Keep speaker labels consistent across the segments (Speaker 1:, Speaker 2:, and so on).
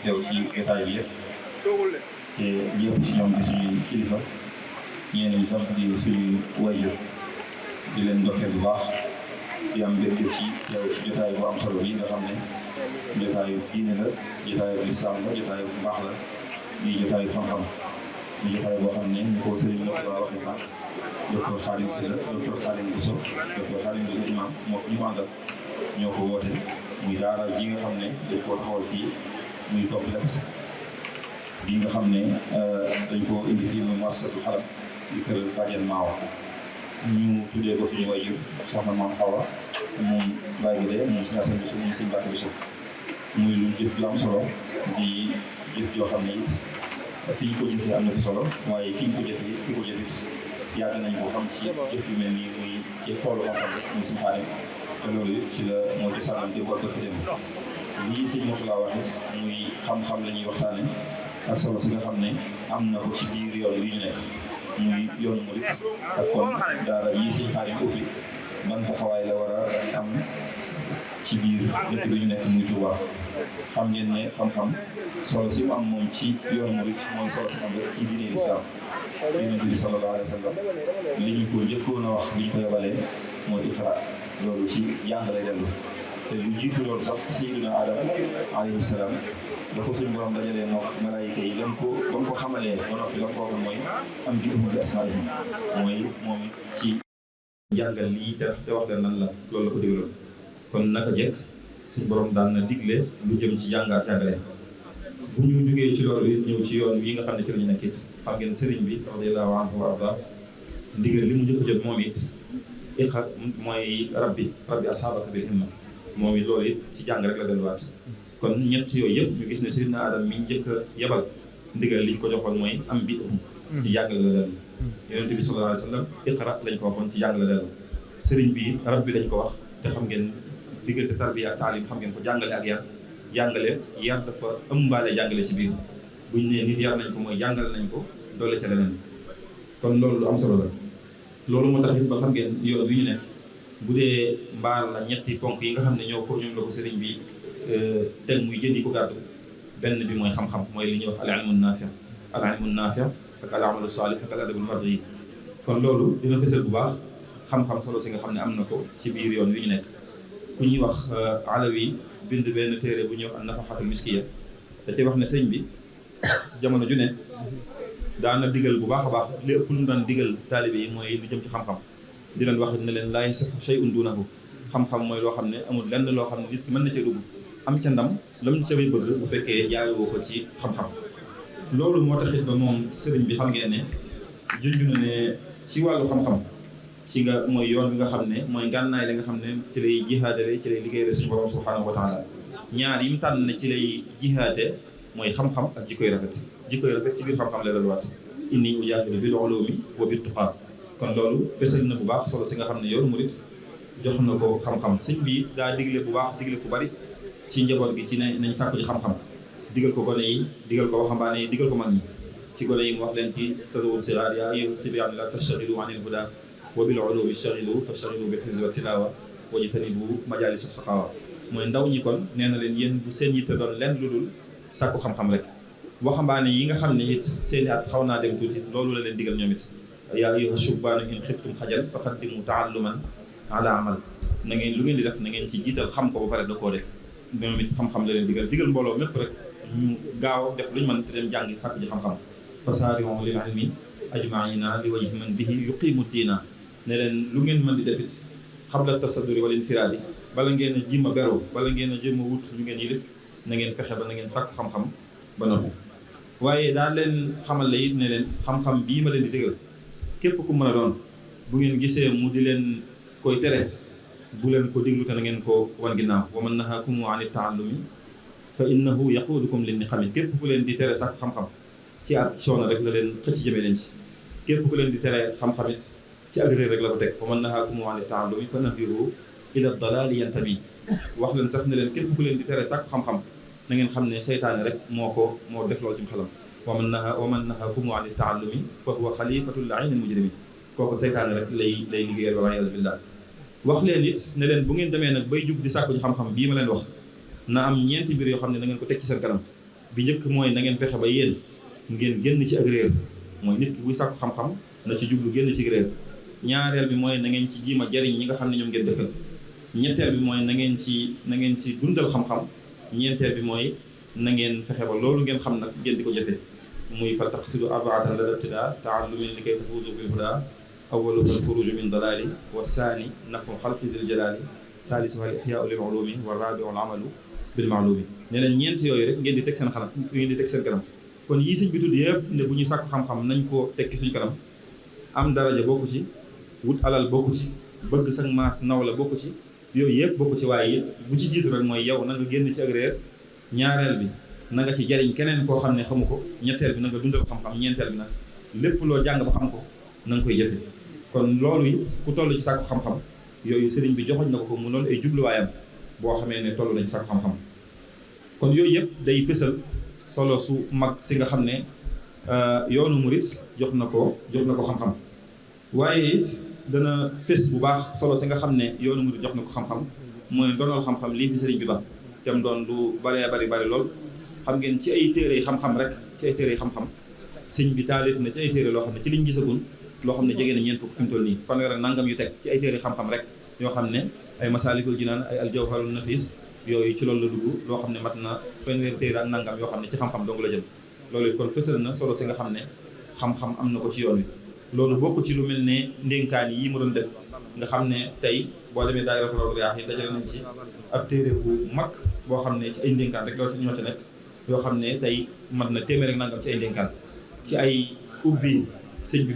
Speaker 1: teew ci jotaay bi yëpp te ñëpp ci ñoom di suñuy kilifa ñenn ñi sax di suñu wayjur di leen ndokkeel bu baax di am mbégte ci teew ci jotaay bu am solo bi nga xam ne jotaayu diine la jotaayu lislaam la jotaayu bu baax la di jotaayu xam-xam di jotaay boo xam ne ñu ko sëriñ Moustapha waxee sànq docteur Khadim Sylla docteur Khadim Bousso docteur Khadim Bousso imam moo ñu ko àndal ñoo ko woote muy daara ji nga xam ne dañ koo taxawal fii muy complexe bi nga xam ne dañ koo indi fii muy Massatul Xalam di kër Badiane Maawa ñu tuddee ko suñu wayjur soxna Maam Awa moom bàyyi de moom si Asan Bousso moom si Mbàkke Bousso muy lu jëf ju am solo di jëf joo xam ne it fi ñu ko jëfee am na fi solo waaye ki ñu ko jëfee ki ko jëfit yàgg nañu ko xam ci jëf yu mel nii muy ci xoolu xam-xam rek muy suñu xaarim te loolu ci la moo ci sànnam di war dëkk dem lii sëñ Moussa wax it muy xam-xam la ñuy waxtaane ak solo si nga xam ne am na ko ci biir yoon wi ñu nekk muy yoonu murit ak kon daara yii sëñ xaarim ubbi ban taxawaay la war a am ci biir dëkk bi ñu nekk muy Touba xam ngeen ne xam-xam solo si mu am moom ci yoonu murit mooy solo si am rek ci diine lislaam Yonent bi sallallahu alayhi wa sallam li ñu ko njëkkoon a wax bi ñu ko yobalee mooy iqra loolu ci jàng lay dellu te lu jiitu loolu sax Sayyidina Adama alayhi salaam da ko suñu borom dajalee moom malaayika yi lan ko ba mu ko xamalee ba noppi la ko waxoon mooy am bi umul asmaa'ihim mooy moom ci jàngal lii te wax leen nan la loolu la ko digaloon kon naka jekk suñu borom daan na digle lu jëm ci jàng ak jàngale bu ñu jugee ci loolu it ñëw ci yoon wi nga xam ne ci la ñu nekk it xam ngeen sëriñ bi radiyallahu anhu wa arda ndigal li mu njëkk a jot moom it iqra mooy rabbi ashaabaka bil himma moom it loolu it ci jàng rek la delluwaat kon ñett yooyu yëpp ñu gis ne Seydina Adam mi njëkk a yebal ndigal li ñu ko joxoon mooy am bi ci jàng la dellu yonent bi sallallahu alayhi wa sallam iqra lañ ko waxoon ci jàng la dellu sëriñ bi rabbi lañ ko wax te xam ngeen diggante tarbiya ak taalim xam ngeen ko jàngale ak yar jàngale yar dafa ëmbaale jàngale ci biir buñ ne nit yar nañ ko mooy jàngale nañ ko doole ca leneen kon loolu lu am solo la loolu moo tax it ba xam ngeen yoon wi ñu nekk bu dee mbaar la ñetti ponk yi nga xam ne ñoom la ko sëriñ bi teg muy jëndi ko gàddu benn bi mooy xam-xam mooy li ñuy wax al ilmu naafi ak al amalu saalih ak al adabul mardi kon loolu dina fësal bu baax xam-xam solo si nga xam ne am na ko ci biir yoon wi ñu nekk ku ñuy wax Alawi bind benn téere bu ñuy wax an nafahatul miskiya da ci wax ne sëñ bi jamono ju ne daana digal bu baax a baax li ëpp lu mu daan digal taalibe yi mooy lu jëm ci xam-xam di leen wax ne leen laa yasihhu shay'un duunahu xam-xam mooy loo xam ne amul lenn loo xam ne nit ki mën na cee dugg am ca ndam lam sa bay bëgg bu fekkee jaayoo ko ci xam-xam loolu moo taxit ba moom sëriñ bi xam ngeen ne junj na ne ci wàllu xam-xam ci nga mooy yoon bi nga xam ne mooy ngànnaay la nga xam ne ci lay jihaadale ci lay liggéeyale suñu borom subhanahu wa taala ñaar yi mu tànn ne ci lay jihaate mooy xam-xam ak jikkoy rafet ci biir xam-xam la delluwaat inni ujaahidu bil ulumi wa bit tuqaa kon loolu fesal na bu baax solo si nga xam ne yoonu murit jox na ko xam-xam sëñ bi daa digle bu baax digle fu bari ci njaboot gi ci ne nañ sàkku ci xam-xam digal ko gone yi digal ko waxambaane yi digal ko mag ñi ci gone yi mu wax leen ci tasawur sigaar yaa ayyuha sibyaan la tashghalu anil huda wa bil ulumi shaghilu fashghalu bil hifzi wa tilawa wajtanibu majalis saqawa mooy ndaw ñi kon nee na leen yéen bu seen yitte doon lenn lu dul sàkku xam-xam rek waxambaane yi nga xam ne it seen i at xaw naa dem tuuti loolu la leen digal ñoom it yaa ayyuha shubbaanu in xiftum xajal faqaddimu taalluman ala amal na ngeen lu ngeen di def na ngeen ci jiital xam ko ba pare da koo def ñoom it xam-xam la leen digal mbooloo mépp rek ñu gaaw def luñu mën te dem jàngi sàkk ji xam-xam fasaari'u lil ilmi ajmaina li wajhi man bihi yuqimu diina ne leen lu ngeen mën di defit xabla tasadduri wal infiraadi bala ngeen a jima beru bala ngeen a jëm a wut ñu ngeen yilif na ngeen fexe ba na ngeen sàkk xam-xam ba noppi waaye daal leen xamal la it ne leen xam-xam bii ma leen di digal képp ku mën a doon bu ngeen gisee mu di leen koy tere bu leen ko diglu te na ngeen ko wan ginnaaw wa man nahaakum an taallumi fa innahu yaquudukum lin niqami képp ku leen di tere sàkk xam-xam ci ak coono rek la leen xëcc jëme leen ci képp ku leen di tere xam-xam it ci ak réer rek la ko teg wa man nahaakum an taallumi fa nahyihu ila dalaali yantami wax leen sax ne leen képp ku leen di tere sàkk xam-xam na ngeen xam ne seytaane rek moo def loolu ci xelam wa man nahaakum an taallumi fa huwa xalifatul laa'ini mujrimi kooku seytaane rek lay liggéeyal wala iyaazu billah wax leen it ne leen bu ngeen demee nag bay jug di sàkku ci xam-xam bii ma leen wax na am ñeenti mbir yoo xam ne na ngeen ko teg ci seen kanam bi njëkk mooy na ngeen fexe ba yéen ngeen génn ci ak réer mooy nit ki buy sàkku xam-xam na ci jublu génn ci réer. ñaareel bi mooy na ngeen ci jiima jariñ ñi nga xam ne ñoom ngeen dëkkal. ñetteel bi mooy na ngeen ci dundal xam-xam. ñeenteel bi mooy na ngeen fexe ba loolu ngeen xam nag ngeen di ko jëfe muy fal taqsidu arbaatan la ibtidaa taallumin li kay tafuuzu bil hudaa awwaluha al xuruju min dalaali wa saani nafu xalqi zil jalaali saalisuha al ihyaau lil ulumi wa raabiu al amalu bil maalumi. nee na ñeent yooyu rek ngeen di teg seen xanam ngeen di teg seen kanam. kon yii sëñ bi tudd yëpp ne bu ñuy sàkku xam-xam nañ ko tekki suñu kanam am daraja bokku ci wut alal bokku ci bëgg sa maas naw la bokku ci yooyu yëpp bokku ci waaye bu ci jiitu rek mooy yow na nga génn ci ak réer. ñaareel bi na nga ci jariñ keneen koo xam ne xamu ko. ñetteel bi na nga dundal xam-xam. ñeenteel bi nag lépp loo jàng ba xam ko na nga koy jëfe. kon loolu it ku toll ci sàkku xam-xam yooyu sëriñ bi joxoñ na ko mu noonu ay jubluwaayam boo xamee ne toll na ci sàkku xam-xam. kon yooyu yëpp day fësal solo su mag si nga xam ne yoonu murit jox na ko xam-xam. waaye it dana fës bu baax solo si nga xam ne yoonu murit jox na ko xam-xam mooy doonal xam-xam lii fi sëriñ bi ba tam doon lu bari lool. xam ngeen ci ay téere xam-xam rek ci ay téere xam-xam sëñ bi taalif na ci ay téere loo xam ne ci liñ gisagul loo xam ne jege na ñeent fukk fi mu toll nii fanweer ak nangam yu teg ci ay téere xam-xam rek yoo xam ne ay masaalikul jinaan ay aljawharun nafis yooyu ci loolu la dugg loo xam ne mat na fanweer téere ak nangam yoo xam ne ci xam-xam dong la jëm. loolu kon fësal na solo si nga xam ne xam-xam am na ko ci yoon wi. loolu bokk ci lu mel ne ndénkaan yi mu doon def nga xam ne tey boo demee daayira Rawdu Rayaahiin dajale nañ ci ab téere bu mag boo xam ne ci ay ndénkaan rek loolu ñoo ci nekk yoo xam ne tey mat na téeméer ak nangam ci ay ndénkaan ci ay ubbi sëñ bi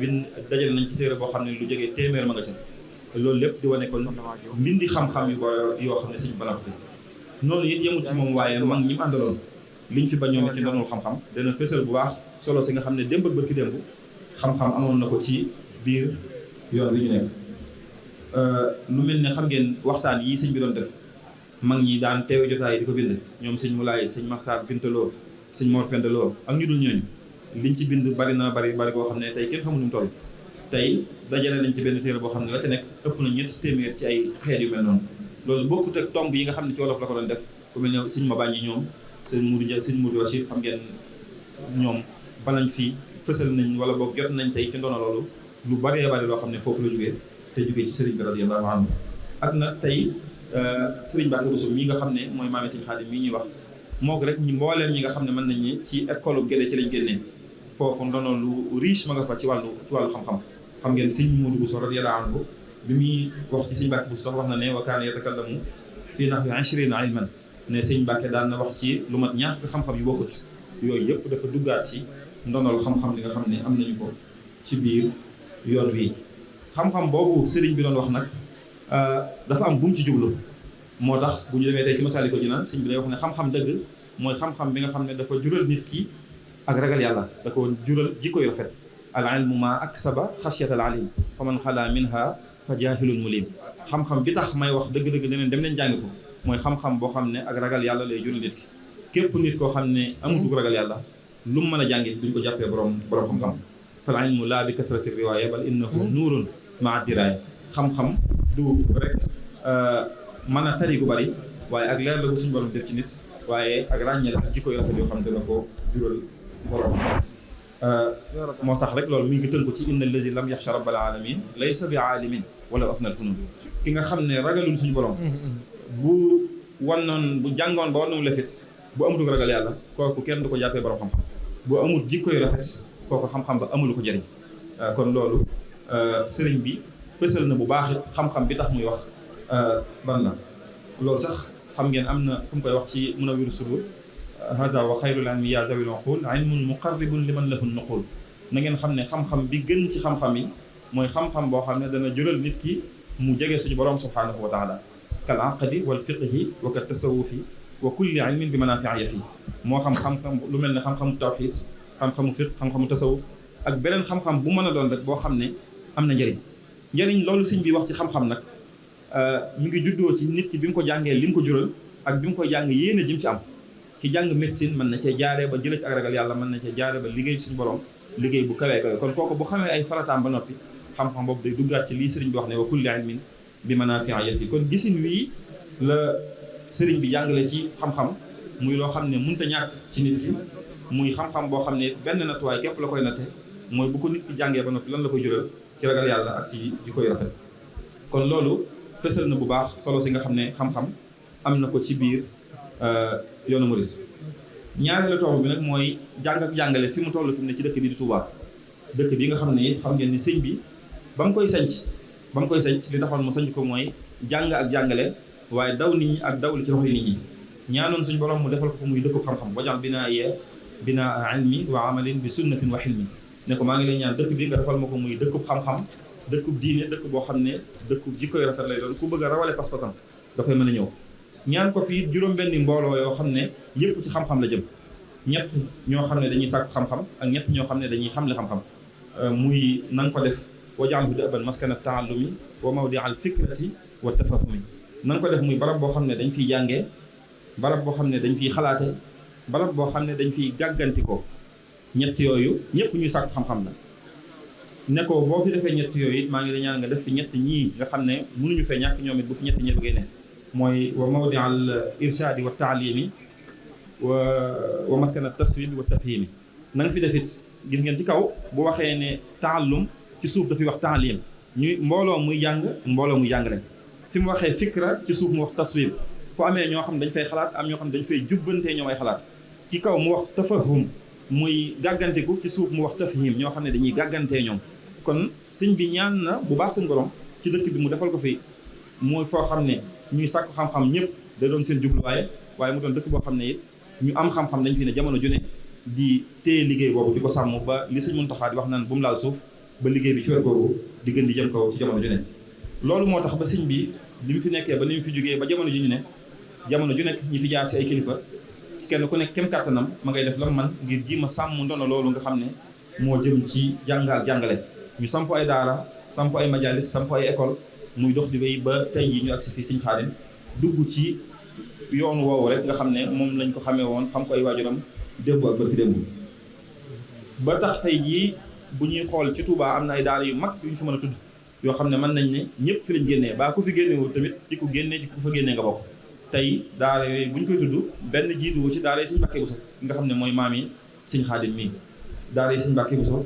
Speaker 1: dajale nañ ci téere boo xam ne lu jógee téeméer ma nga ci loolu lépp di wane kon mbindi xam-xam yu ko yoo xam ne sëñ bi bana ko fi noonu it yemut ci moom waaye mag ñi mu àndaloon liñ fi bañoon ci ndonul xam-xam dana fësal bu baax solo si nga xam ne démb ak bërki démb xam-xam amoon na ko ci biir yoon wi ñu nekk. lu mel ne xam ngeen waxtaan yi sëñ bi doon def mag ñi daan teewe jotaay di ko bind ñoom sëñ Mulaay sëñ Maxtaar Bintaloo sëñ Mor Pendaloo ak ñu dul ñooñu liñ ci bind bari boo xam ne tey kenn xamul nu mu toll. tey dajale nañ ci benn téere boo xam ne la ca nekk ëpp na 7 téeméer ci ay xeet yu mel noonu loolu bokkut ak tomb yi nga xam ne ci wolof la ko doon def ku mel ne sëñ Mabàññi ñoom sëñ Moudou Rachid xam ngeen ñoom banañ fii fësal nañ wala boog jot nañ tey ci ndono loolu lu bari loo xam ne foofu la jógee te jógee ci sëriñ bi radiyallahu anhu ak nag tey sëriñ Mbacke Bousso mii nga xam ne mooy maami sëriñ Xaadim mii ñuy wax moo ko rek ñi mbooleem ñi nga xam ne mën nañ ñi ci école bu Guédé ci lañ génnee foofu ndono lu riche ma nga fa ci wàllu xam-xam xam ngeen sëriñ Modou Bousso radiyallahu anhu bi muy wax ci sëriñ Mbacke Bousso wax na ne wa kaana yatakallamu fii nahwi 20 ilman ne sëriñ Mbacke daan na wax ci lu mat ñaar xam-xam yu bokkut yooyu yëpp dafa duggaat ci ndonol xam-xam li nga xam ne am nañu ko ci biir yoon wi xam-xam boobu sëriñ bi doon wax nag dafa am bu mu ci jublu moo tax bu ñu demee tey ci Masaalikul Jinaan sëriñ bi day wax ne xam-xam dëgg mooy xam-xam bi nga xam ne dafa jural nit ki ak ragal yàlla da ko jural jikko yu rafet al ilmu ma aksaba xasyatal alim fa man xalaa minha fa jaahilun mulim xam-xam bi tax may wax dëgg-dëgg ne leen dem leen jàngi ko mooy xam-xam boo xam ne ak ragal yàlla lay jural nit ki képp nit koo xam ne amutu ragal yàlla lu mu mën a jàngi duñ ko jàppee borom xam-xam fal ilmu laa bi kasrati riwaaya bal innahu nuurun maa diraaya xam-xam du rek mën a tari gu bari waaye ak leer la ko suñu borom def ci nit waaye ak ràññeel ak jikko yu rafet yoo xam ne dana ko jural borom moo sax rek loolu mi ngi tënku ci inna allazi lam yaxsha rabbal alamin laysa bi aalimin wala afnal funun ki nga xam ne ragalul suñu borom bu jàngoon ba wannoon lefit bu amutu ragal yàlla kooku kenn du ko jàppee borom xam-xam bu amul jikko yu rafet kooku xam-xam ba amulu ko jëriñ kon loolu sëriñ bi fësal na bu baax xam-xam bi tax muy wax ban la loolu sax xam ngeen am na fu mu koy wax ci Munawwiru Sudur haza wa xayrul ilmi ya zawil uqul ilmun muqarribun liman lahu nuqul na ngeen xam ne xam-xam bi gën ci xam-xam yi mooy xam-xam boo xam ne dana jural nit ki mu jege suñu borom subhanahu wa taala kal aqdi wal fiqhi wa kat tasawufi wa kulli ilmin bi manaafi'a fi moo xam lu mel ne xam-xamu tawxiid xam-xamu fiq xam-xamu tasawuf ak beneen xam-xam bu mën a doon rek boo xam ne am na njëriñ loolu sëñ bi wax ci xam-xam nag mi ngi juddoo ci nit ki bi mu ko jàngee li mu ko jural ak bi mu koy jàng yéene ji mu ci am ki jàng médecine mën na cee jaaree ba jëlee ci ak ragal yàlla mën na cee jaaree ba liggéey suñu borom liggéey bu kawee kawe kon kooku bu xamee ay farataam ba noppi xam-xam boobu day duggaat ci lii sëriñ bi wax ne wa kulli ilmin bi manaafi'a fi kon gisin wii la sëriñ bi jàngale ci xam-xam muy loo xam ne mënta ñàkk ci nit ki muy xam-xam boo xam ne benn nattuwaay képp la koy natte mooy bu ko nit ki jàngee ba noppi lan la koy jural ci ragal yàlla ak ci jikko yu rafet. kon loolu fësal na bu baax solo si nga xam ne xam-xam am na ko ci biir yoonu murit. ñaareelu tomb bi nag mooy jàng ak jàngale fi mu toll fi mu ne ci dëkk bi di Touba dëkk bi nga xam ne it xam ngeen ni sëñ bi ba mu koy sanc li taxoon mu sanc ko mooy jàng ak jàngale waaye daw nit ñi ak daw li ci loxoy nit ñi ñaanoon suñ borom mu defal ko muy dëkkub xam-xam wajal binaa ilmi wa amalin bi sunnatin wa xilmi ne ko maa ngi lay ñaan dëkk bi nga defal ma ko muy dëkkub xam-xam dëkkub diine dëkk boo xam ne dëkkub jikkoy rafet lay doon ku bëgg a rawale pas-pasam dafay mën a ñëw. ñaan ko fii juróom-benni mbooloo yoo xam ne yëpp ci xam-xam la jëm ñett ñoo xam ne dañuy sàkk xam-xam ak ñett ñoo xam ne dañuy xamle xam-xam muy na nga ko def waj'alhu da'ban maskana ta'allumi wa mawdi'a al-fikrati wa tafahumi na nga ko def muy barab boo xam ne dañ fiy jàngee barab boo xam ne dañ fiy xalaate barab boo xam ne dañ fiy gàgganti ko ñett yooyu ñëpp ñuy sàkk xam-xam la ne ko boo fi defee ñett yooyu it maa ngi la ñaan nga def fi ñett ñii nga xam ne mënuñu fee ñàkk ñoom it bu fi ñett ñi bëggee ne mooy wa mawdi al irshadi wa taalimi wa maskan al taswib wa tafhimi na nga fi defit gis ngeen ci kaw bu waxee ne taallum ci suuf dafay wax taalim ñuy mbooloo muy jàng mbooloo muy jàngale fi mu waxee fikra ci suuf mu wax taswib fu amee ñoo xam dañ fay xalaat am ñoo xam dañ fay jubbantee ñoom ay xalaat ci kaw mu wax tafahum muy gàggantiku ci suuf mu wax tafhim ñoo xam ne dañuy gàggantee ñoom kon sëñ bi ñaan na bu baax suñu borom ci dëkk bi mu defal ko fi mooy foo xam ne ñuy sàkku xam-xam ñëpp da doon seen jubluwaay waaye mu doon dëkk boo xam ne it ñu am xam-xam dañ fi ne jamono ju ne di téye liggéey boobu di ko sàmm ba li sëñ Muntaxa di wax naan bu mu laal suuf ba liggéey bi ci wet googu di gën di jëm kaw ci jamono ju ne loolu moo tax ba sëñ bi li mu fi nekkee ba li mu fi jógee ba jamono ju ñu ne jamono ju nekk ñi fi jaar ci ay kilifa kenn ku nekk kem kàttanam ma ngay def la man ngir ji ma sàmm ndono loolu nga xam ne moo jëm ci jàng ak jàngale ñu samp ay daara samp ay majalis samp ay école muy dox di wéy ba tey yi ñu agsi fii Sëñ Xaadim dugg ci yoon woowu rek nga xam ne moom lañ ko xamee woon xam ko ay waajuram démb ak bërki démb ba tax tey jii bu ñuy xool ci Touba am na ay daara yu mag yu ñu fi mën a tudd yoo xam ne mën nañ ne ñëpp fi lañ génnee baa ku fi génnewul tamit ci ku génnee ci ku fa génnee nga bokk tey daara yooyu bu ñu koy tudd benn jiituwu ci daara yi Sëñ Mbàkke Buso nga xam ne mooy maam yi Sëñ Xaadim mii daara yi Sëñ Mbàkke Buso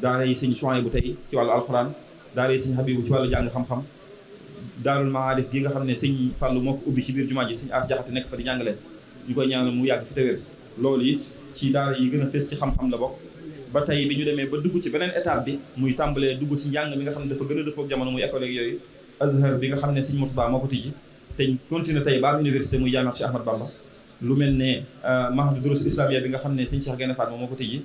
Speaker 1: daara yi Sëñ Suwaybu bu tey ci wàllu alxuraan daara yi Sëñ Habibu ci wàllu jàng xam-xam daarul maarif gi nga xam ne Sëñ Fàllu moo ko ubbi ci biir jumaa ji Sëñ As Jaxate nekk fa di jàngale ñu koy ñaanal mu yàgg fi te wér loolu it ci daara yi gën a fës ci xam-xam la bokk ba tey bi ñu demee ba dugg ci beneen étape bi muy tàmbalee dugg ci njàng mi nga xam ne dafa gën a dëppoo ak jamono muy école yooyu Azhar bi nga xam ne Sëñ Murtada moo ko tijji te continué tey ba université muy jaamiat Cheikh Ahmad Bamba lu mel ne mahadu durus islamia bi nga xam ne Sëñ Cheikh Gaïndé Fatma moo ko tijji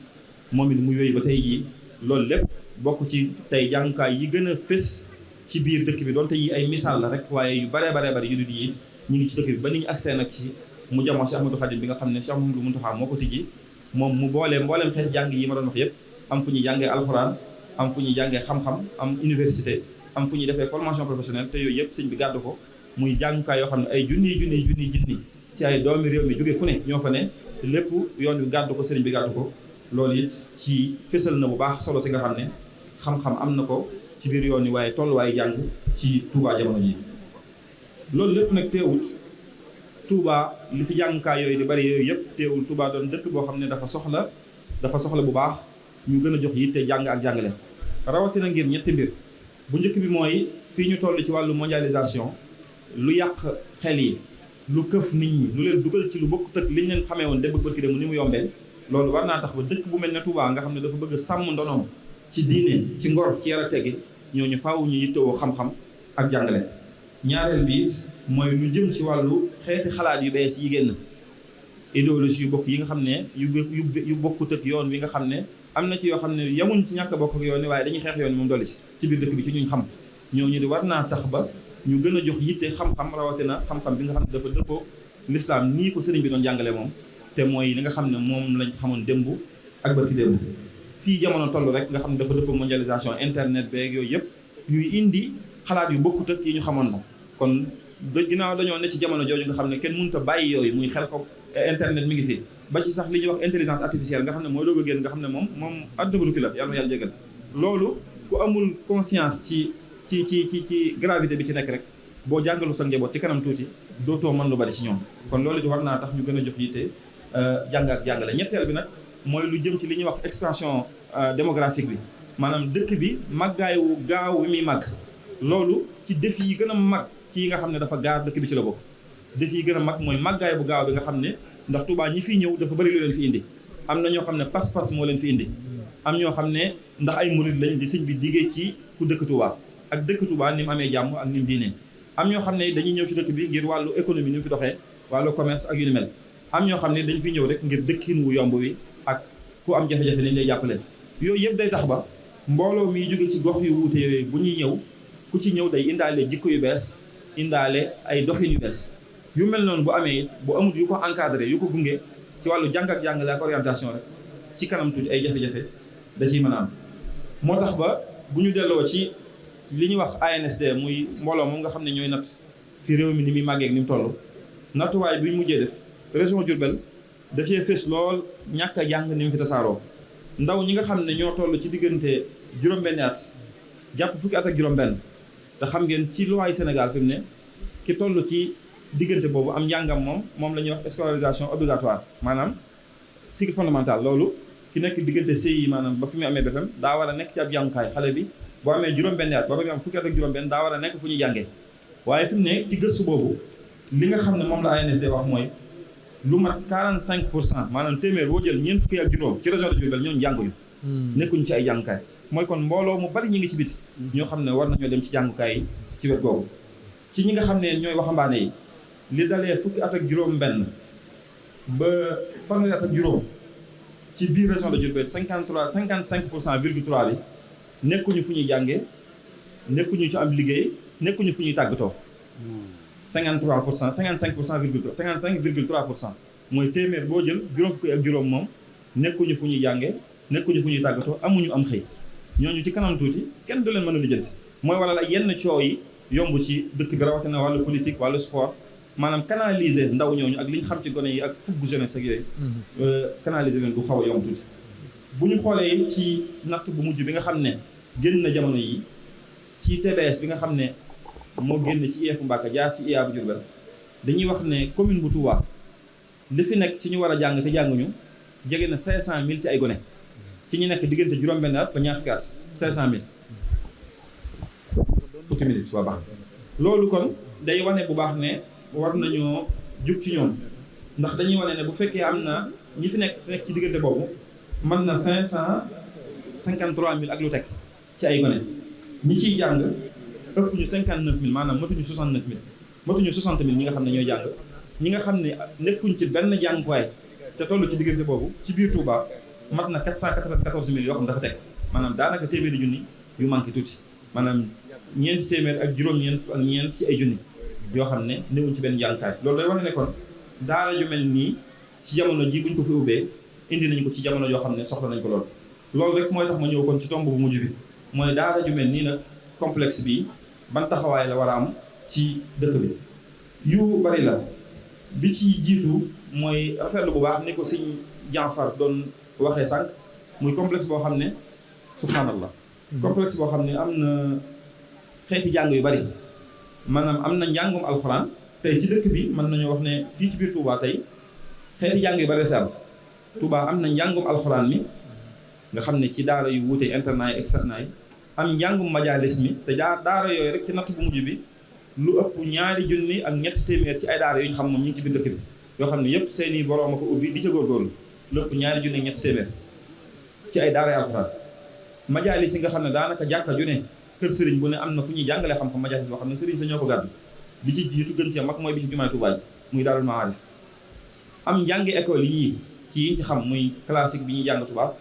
Speaker 1: moom it mu yooyu ba tey jii loolu lépp bokk ci tey jàngukaay yi gën a fës ci biir dëkk bi doonte yi ay misaal la rek waaye yu baree yu dul yi ñu ngi ci dëkk bi ba ni ñu accès nag ci mu jamoo Cheikh Ahmadou Khadim bi nga xam ne Cheikh Mouhamadou Mountakha moo ko tijji moom mu mbooleem xeeti jàng yi ma doon wax yëpp am fu ñuy jàngee alxuraan am fu ñuy jàngee xam-xam am université am fu ñuy defee formation professionnelle te yooyu yëpp sëñ bi gàddu ko muy jàngukaay yoo xam ne ay junni ci ay doomi réew mi jóge fu ne ñoo fa ne te lépp yoon wi gàddu ko sëriñ bi gàddu ko loolu it ci fësal na bu baax solo si nga xam ne xam-xam am na ko ci biir yoon wi waaye tolluwaay jàng ci Touba jamono ji loolu lépp nag teewut Touba li fi jàngukaay yooyu di bari yooyu yëpp teewul Touba doon dëkk boo xam ne dafa soxla bu baax ñu gën a jox yitte jàng ak jàngale rawatina ngir ñetti mbir bu njëkk bi mooy fii ñu toll ci wàllu mondialisation lu yàq xel yi lu këf nit ñi lu leen dugal ci lu bokk tëkk liñ leen xamee woon démb bërki dem ni mu yombee loolu war naa tax ba dëkk bu mel ne Touba nga xam ne dafa bëgg sàmm ndonoom ci diine ci ngor ci yar a teggi ñooñu faaw ñu yittewoo xam-xam ak jàngale ñaareel bi it mooy lu jëm ci wàllu xeeti xalaat yu bees yi génn idéologie yu bokk yi nga xam ne yu bokkut ak yoon wi nga xam ne am na ci yoo xam ne yamuñ ci ñàkk bokk ak yoon wi waaye dañuy xeex yoon wi moom dolli si ci biir dëkk bi ci ñuñ xam ñooñu di war naa tax ba ñu gën a jox yitte xam-xam rawatina xam-xam bi nga xam ne dafa dëppoo l'islam nii ko sëriñ bi doon jàngale moom te mooy li nga xam ne moom lañ xamoon démb ak barki démb fii jamono toll rek nga xam ne dafa dëppoo mondialisation internet beeg yooyu yëpp ñuy indi xalaat yu bokkut ak yi ñu xamoon la kon ginnaaw dañoo ne ci jamono jooju nga xam ne kenn mënut a bàyyi yooyu muy xel ko internet mi ngi fi ba ci sax li ñuy wax intelligence artificielle nga xam ne mooy doog a génn nga xam ne moom àdduna bu tukki la yàlla jégal loolu ku amul conscience ci gravité bi ci nekk rek boo jàngalu sa njaboot ci kanam tuuti dootoo mën lu bari ci ñoom kon loolu war naa tax ñu gën a jox yitte jàng ak jàngale. ñetteel bi nag mooy lu jëm ci li ñuy wax expansion démographique bi maanaam dëkk bi màggaayu gaaw wi muy màgg loolu ci défi yi gën a mag ci yi nga xam ne dafa gaar dëkk bi ci la bokk. défi yi gën a mag mooy màggaay bu gaaw bi nga xam ne ndax Touba ñi fiy ñëw dafa bëri lu leen fi indi am na ñoo xam ne pas-pas moo leen fi indi am ñoo xam ne ndax ay murid lañ di sëñ bi diggee ci ku dëkk Touba ak dëkk Touba ni mu amee jàmm ak ni mu diinee am ñoo xam ne dañuy ñëw ci dëkk bi ngir wàllu économie ni mu fi doxee wàllu commerce ak yu ni mel am ñoo xam ne dañ fi ñëw rek ngir dëkkin wu yomb wi ak ku am jafe-jafe lañ lay jàppale yooyu yëpp day tax ba mbooloo mi jóge ci gox yu wuute yooyu bu ñuy ñëw ku ci ñëw day indaale jikko yu bees indaale ay doxin yu bees yu mel noonu bu amee bu amul yu ko encadré yu ko gunge ci wàllu jàng ak jàngale ak orientation rek ci kanam tuuti ay jafe-jafe da ciy mën a am moo tax ba bu ñu delloo ci li ñuy wax ANSD muy mbooloo moom nga xam ne ñooy natt fi réew mi ni muy màggee ak ni mu toll nattuwaay bi ñu mujjee def région Diourbel dafay fës lool ñàkk a jàng ni mu fi tasaaroo ndaw ñi nga xam ne ñoo toll ci diggante juróom-benni at jàpp fukki at ak juróom-benn te xam ngeen ci loi Sénégal fi mu ne ki toll ci diggante boobu am njàngam moom la ñuy wax scolarisation obligatoire maanaam cycle fondamental loolu ki nekk diggante CI maanaam ba fi mu amee BFEM daa war a nekk ci ab jàngukaay xale bi boo amee juróom-benni at ba ba mu am fukki at ak juróom-benn daa war a nekk fu ñuy jàngee waaye fi mu ne ci gëstu boobu li nga xam ne moom la ANSD wax mooy lu mat 45% maanaam téeméer boo jël ñeent fukki ak juróom ci région de Diourbel ñooñu jànguñu nekkuñu ci ay jàngukaay mooy kon mbooloo mu bari ñi ngi ci biti ñoo xam ne war nañoo dem ci jàngukaay yi ci wet googu ci ñi nga xam ne ñooy waxambaane yi li dalee fukki at ak juróom-benn ba fanweeri at ak juróom ci biir région de Diourbel 55,3 bi nekkuñu fu ñuy jàngee nekkuñu ci am liggéey nekkuñu fu ñuy tàggatoo. 55,3% mooy téeméer boo jël juróom fukki ak juróom moom nekkuñu fu ñuy jàngee nekkuñu fu ñuy tàggatoo amuñu am xëy ñooñu ci kanam tuuti kenn du leen mën a lijjanti mooy waral ak yenn coow yi yomb ci dëkk bi rawatina wàllu politique wàllu sport. maanaam canaliser ndaw ñooñu ak li ñu xam ci gone yi ak fugg jeunesse ak yooyu canaliser leen du xaw a yomb tuuti bu ñu xoolee ci natt bu mujj bi nga xam ne génn na jamono yi ci TBS bi nga xam ne moo génn ci IEF Mbacké jaar ci IA bu Diourbel dañuy wax ne commune bu Touba li fi nekk ci ñu war a jàng te jànguñu jege na 500.000 ci ay gone ci ñu nekk diggante juróom-benn at ba ñaar fukki at 500.000 fukki minutes waa baax loolu kon day wane bu baax ne war nañoo jug ci ñoom ndax dañuy wane ne bu fekkee am na ñi fi nekk ci diggante boobu mën na 553.000 ak lu teg ci ay gone ñi ciy jàng ëpp ñu 59.000 maanaam matuñu 69.000 matuñu 60.000 ñi nga xam ne ñooy jàng ñi nga xam ne nekkuñ ci benn jànguwaay te toll ci diggante boobu ci biir Touba mat na 494.000 yoo xam dafa teg maanaam daanaka téeméeri junni yu manqué tuuti maanaam ñeenti téeméer ak juróom-ñeent ak ñeent ci ay junni yoo xam ne newuñ ci benn jàngukaay loolu day wane ne kon daara yu mel nii ci jamono ji buñ ko fi ubbee indi nañ ko ci jamono yoo xam ne soxla nañ ko loolu rek mooy tax ma ñëw kon ci tomb bu mujj bi mooy daara ju mel nii nag complexe bi ban taxawaay la war a am ci dëkk bi yu bari la bi ci jiitu mooy rafetlu bu baax ni ko sëñ Janfar doon waxee sànq muy complexe boo xam ne subhanallah complexe boo xam ne am na xeeti jàng yu bari maanaam am na njàngum alxuraan tey ci dëkk bi mën nañoo wax ne fii ci biir Touba tey xeeti jàng yu bari si am Touba am na njàngum alxuraan mi nga xam ne ci daara yu wuute internat yi externat yi am njàngum majalis mi te daara yooyu rek ci natt bu mujj bi lu ëpp 2 junni ak 3 téeméer ci ay daara yu ñu xam moom ñu ngi ci biir dëkk bi yoo xam ne yëpp seeni boroom a ko ubbi di ca góorgóorlu lu ëpp 2 junni ak 3 téeméer ci ay daara yu alxuraan majalis yi nga xam ne daanaka jàkka ju ne kër sëriñ bu ne am na fu ñuy jàngalee xam-xam majalis boo xam ne sëriñ sa ñoo ko gàddu bi ci jiitu gën ci mag mooy bi ci jumaay Touba ji muy Daarul Maarif am njàngi école yii ci yi ci xam muy classique bi ñuy jàng tubaab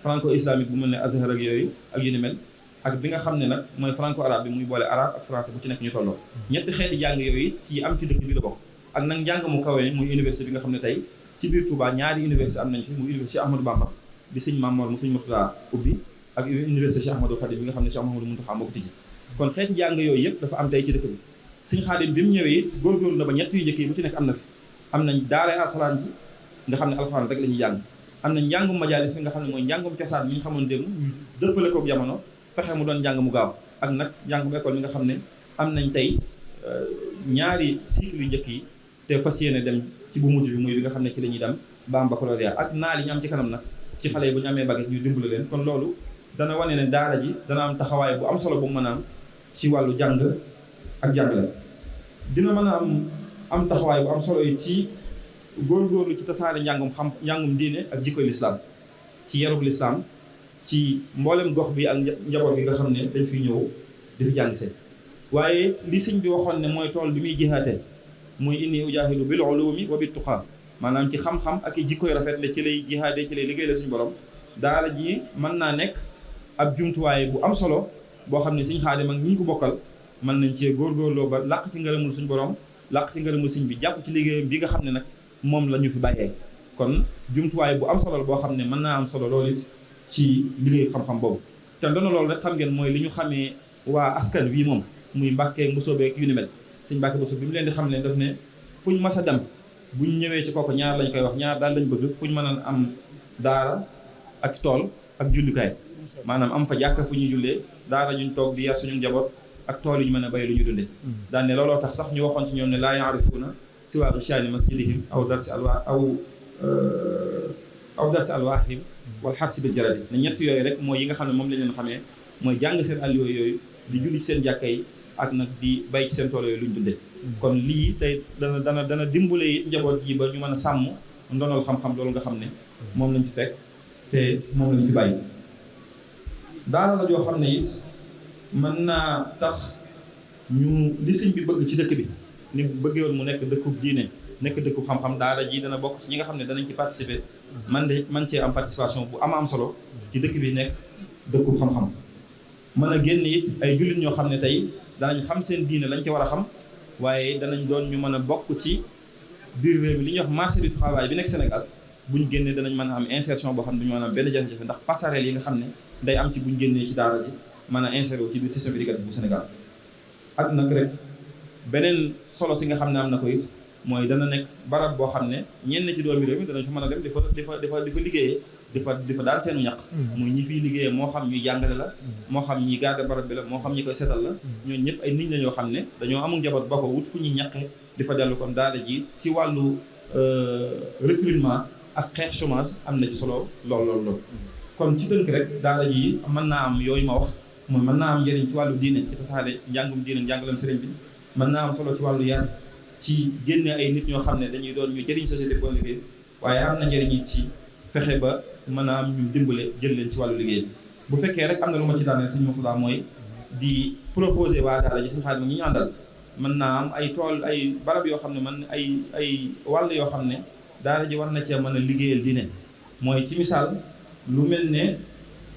Speaker 1: franco islamique bu mel ne Azhar ak yooyu ak yu ni mel ak bi nga xam ne nag mooy franco arabe bi muy boole arabe ak français bu ci nekk ñu tolloo ñetti xeeti jàng yooyu ci am ci dëkk bi la bokk ak nag njàng mu kawe muy université bi nga xam ne tey ci biir Touba ñaari université am nañ fi muy université Cheikh Ahmadou Bamba bi sëñ Mamour mu sëñ Murtada ubbi ak université Cheikh Ahmadou Khadim bi nga xam ne Cheikh Mouhamadou Mountakha moo ko tijji kon xeeti jàng yooyu yëpp dafa am tey ci dëkk bi sëñ Khadim bi mu ñëwee it góorgóorlu na ba ñett yu njëkk yi bu ci nekk am na fi am nañ daara alxuraan ji nga xam ne alxuraan rek la ñuy jàng am na njàngum majalis bi nga xam ne mooy njàngum cosaan mi ñu xamoon démb ñu dëppale koog jamono fexe mu doon njàng mu gaaw ak nag njàngum école mi nga xam ne am nañ tey
Speaker 2: ñaari cycle yu njëkk yi te fas yéene dem ci bu mujj bi muy bi nga xam ne ci la ñuy dem ba am baccalauréat ak naal yi ñu am ci kanam nag ci xale yi bu ñu amee bac ñu dimbale leen kon loolu dana wane ne daara ji dana am taxawaay bu am solo bu mu mën a am ci wàllu jàng ak jàngale. dina mën a am taxawaay bu am solo yi ci góorgóorlu ci tasaare njàngum diine ak jikkoy lislaam ci yarub lislaam ci mboolem gox bi ak njaboot bi nga xam ne dañ fi ñëw di fi jàng see. waaye li sëñ bi waxoon ne mooy tool bi muy jihaate muy inni ujaahidu bil ulumi wa bit tuqaa maanaam ci xam-xam ak i jikkoy rafet la ci lay jihaade ci lay liggéey la suñu borom daara ji mën naa nekk ab jumtuwaay bu am solo boo xam ne Sëñ Xaadim ak ñi ñu ko bokkal mën nañ cee góorgóorloo ba làq ci ngërëmul suñu borom làq ci ngërëmul sëñ bi jàpp ci liggéeyam bi nga xam ne nag moom la ñu fi bàyyee kon jumtuwaay bu am solo boo xam ne mën naa am solo loolu it ci liggéey xam-xam boobu te doona loolu rek xam ngeen mooy li ñu xamee waa askan wi moom muy Mbàkke Mbusoobe yu ni mel sëñ Mbàkke Mbusoobe bi mu leen di xam ne daf ne fuñ mas a dem buñ ñëwee ci kooku ñaar lañ koy wax ñaar daal lañ bëgg fuñ mën a am daara ak tool ak jullukaay maanaam am fa jàkka fu ñuy jullee daara ñuñ toog di yar suñu njaboot ak tool yi ñu mën a bay lu ñu dundee daan ne looloo tax sax ñu waxoon ci ñoom ne laa yaarifuuna siwaa shaani masjidihim aw darsi alwaahim wal xarsi bil jaradi ne ñett yooyu rek mooy yi nga xam ne moom lañ leen xamee mooy jàng seen àll yooyu di julli ci seen jàkka yi ak nag di bay ci seen tool yooyu lu ñu dundee kon lii tey dana dimbale it njaboot ji ba ñu mën a sàmm ndonal xam-xam loolu nga xam ne moom lañ fi fekk te moom lañ fi bàyyi daara la joo xam ne it mën naa tax ñu li sëñ bi bëgg ci dëkk bi ni bëggee woon mu nekk dëkkub diine nekk dëkkub xam-xam daara ji dana bokk ci ñi nga xam ne danañ ci participer man cee am participation bu am solo ci dëkk bi nekk dëkkub xam-xam mën a génn it ay jullit ñoo xam ne tey danañ xam seen diine lañ ci war a xam waaye danañ doon ñu mën a bokk ci biir réew mi li ñuy wax marché du travail bi nekk Sénégal buñ génnee danañ mën a am insertion boo xam ne duñu mën a am benn jafe-jafe ndax passerelle yi nga xam ne day am ci buñ génnee ci daara ji mën a insérer ci biir système éducatif bu Sénégal ak nag rek beneen solo si nga xam ne am na ko it mooy dana nekk barab boo xam ne ñenn ci doomi réew mi danañ fa mën a dem di fa liggéeyee di fa daan seenu ñaq muy ñi fiy liggéeyee moo xam ñuy jàngale la moo xam ñi garde barab bi la moo xam ñi koy setal la ñooñu ñëpp ay nit la ñoo xam ne dañoo amul njaboot ba ko wut fu ñuy ñaqe di fa dellu kon daara ji ci wàllu recrutement ak xeex chômage am na ci solo lool kon ci tënk rek daara ji mën naa am yooyu ma wax mooy mën naa am njëriñ ci wàllu diine ci tasaare njàngum diine njàngalam sëriñ bi mën naa am solo ci wàllu yar ci génne ay nit ñoo xam ne dañuy doon ñu jëriñ société boo liggéey waaye am na njëriñ ci fexe ba mën a am ñu dimbale jël leen ci wàllu liggéey bi bu fekkee rek am na lu ma ci daaneel suñu Murtada mooy di proposer waa daara ji suñu xaalis ñi ñu àndal mën naa am ay tool ay barab yoo xam ne man ay wàll yoo xam ne daara ji war na cee mën a liggéeyal diine mooy ci misaal lu mel ne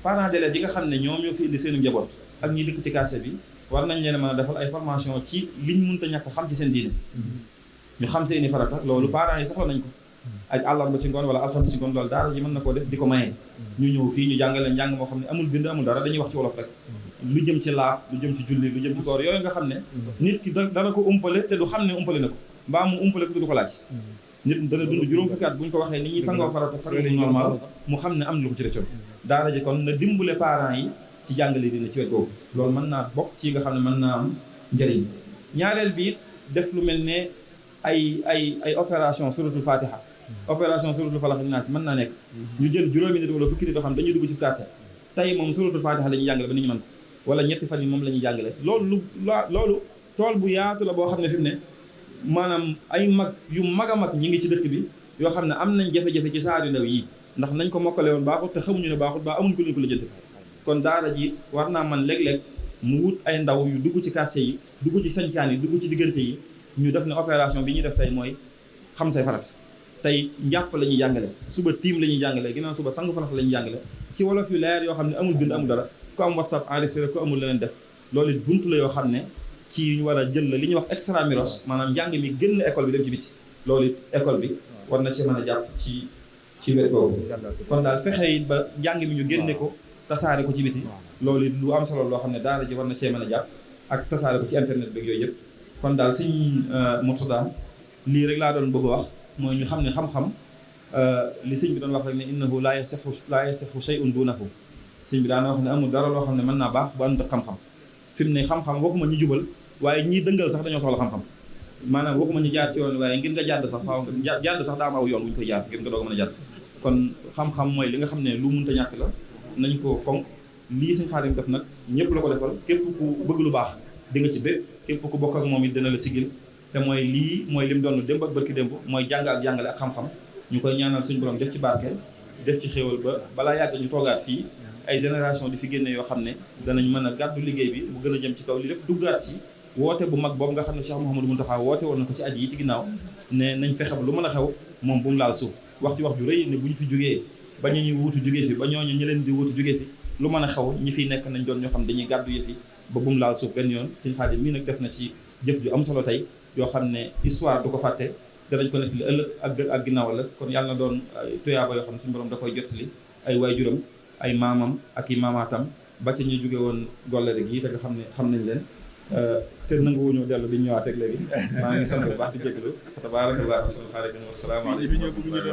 Speaker 2: parents d'élèves yi nga xam ne ñoom ñoo fi indi seenu njaboot ak ñi dëkk ci quartier bi war nañ leen mën a defal ay formation ci liñ mënta ñàkk xam ci seen diine ñu xam seeni farata loolu parents yi soxla nañ ko ak àllarba ci ngoon wala alxames ci ngoon loolu daara ji mën na koo def di ko mayee ñu ñëw fii ñu jàngale njàng moo xam ne amul bind amul dara dañuy wax ci wolof rek lu jëm ci laab lu jëm ci julli lu jëm ci koor yooyu nga xam ne nit ki dana ko umpale te du xam ne umpale na ko mbaa mu umpale ko du ko laaj nit dana dund juróom fukki at bu ñu ko waxee ni ñuy sangoo farata sango normal mu xam ne am na lu ko ci rëccoon daara ji kon na dimbale parents yi ci jàngale dina ci wet googu loolu mën naa bokk ci nga xam ne mën naa am njëriñ ñaareel bi it def lu mel ne ay opération suratul fatiha opération suratul falaq naas mën naa nekk ñu jël juróomi nit wala fukki nit yoo xam dañuy dugg ci quartier tey moom suratul fatiha la ñuy jàngale ba nit ñi mën ko wala ñetti fan yi moom la ñuy jàngale loolu tool bu yaatu la boo xam ne fi mu ne maanaam ay mag yu mag a mag ñi ngi ci dëkk bi yoo xam ne am nañ jafe-jafe ci saar yu ndaw yi ndax nañ ko mokkale woon baaxul te xamuñu ne baaxul ba amuñ ko leen ko lijjanti kon daara ji war naa man léeg-léeg mu wut ay ndaw yu dugg ci quartier yi dugg ci sancaan yi dugg ci diggante yi ñu def ne opération bi ñuy def tey mooy xam say farat tey njàpp la ñuy jàngale suba tiim la ñuy jàngale ginnaaw suba sangu farat la ñuy jàngale ci wolof yu leer yoo xam ne amul bind amul dara ku am whatsapp enregistré ku amul leneen def loolu it buntu la yoo xam ne ci ñu war a jël la li ñuy wax extramuros maanaam njàng mi génn école bi dem ci biti loolu it école bi war na ci mën a jàpp ci wet boobu kon daal fexe it ba njàng mi ñu génne ko tasaare ko ci biti loolu it lu am solo loo xam ne daara ji war na cee mën a jàpp ak tasaare ko ci internet beeg yooyu yëpp kon daal Sëñ Murtada lii rek laa doon bëgg a wax mooy ñu xam ne xam-xam li sëñ bi doon wax rek ne innahu laa yasixu shay'un duunahu sëñ bi daana wax ne amul dara loo xam ne mën naa baax bu ànd ak xam-xam fi mu ne xam-xam waxuma ñu jubal waaye ñii dëngal sax dañoo soxla xam-xam maanaam waxuma ñu jaar ci yoon waaye ngir nga jàdd sax faaw nga jàdd sax daa am aw yoon bu ñu koy jaar ngir nga doog a mën a jàdd kon xam-xam mooy li nga xam ne lu mënta ñàkk la nañ ko fonk lii Sëñ Xaadim def nag ñëpp la ko defal képp ku bëgg lu baax di nga ci bépp képp ku bokk ak moom it dina la sigil te mooy lii mooy lim doon démb ak barki démb mooy jàng ak jàngale ak xam-xam ñu koy ñaanal suñu borom def ci barke def ci xéewal ba balaa yàgg ñu toogaat fii ay génération di fi génne yoo xam ne danañ mën a gàddu liggéey bi bu gën a jëm ci kaw li lépp duggaat ci woote bu mag boobu nga xam ne Cheikh Mouhamadou Mountakha woote woon na ko ci at yi ci ginnaaw ne nañ fexe ba lu mën a xew moom bu mu laal suuf wax ci wax ju rëy ne bu ñu fi jógee ba ñu wuutu jógee fi ba ñooñu ñi leen di wuutu jógee fi lu mën a xew ñi fiy nekk nañ doon ñoo xam dañuy gàddu yëf yi ba bu mu laal suuf benn yoon Sëñ Xaadim mii nag def na ci jëf ju am solo tey yoo xam ne histoire du ko fàtte danañ ko nettali ëllëg ak ginnaaw la kon yàlla na doon tuyaaba yoo xam ne suñu borom da koy jottali ay waajuram ay maamam ak i maamaatam ba ca ñu jóge woon gollare gi da nga xam ne xam nañ leen te nanguwuñu dellu bi ñëwaat ak léegi maa ngi sant bu baax di jégalu tabaarakallah wa salaamaaleykum wa salaam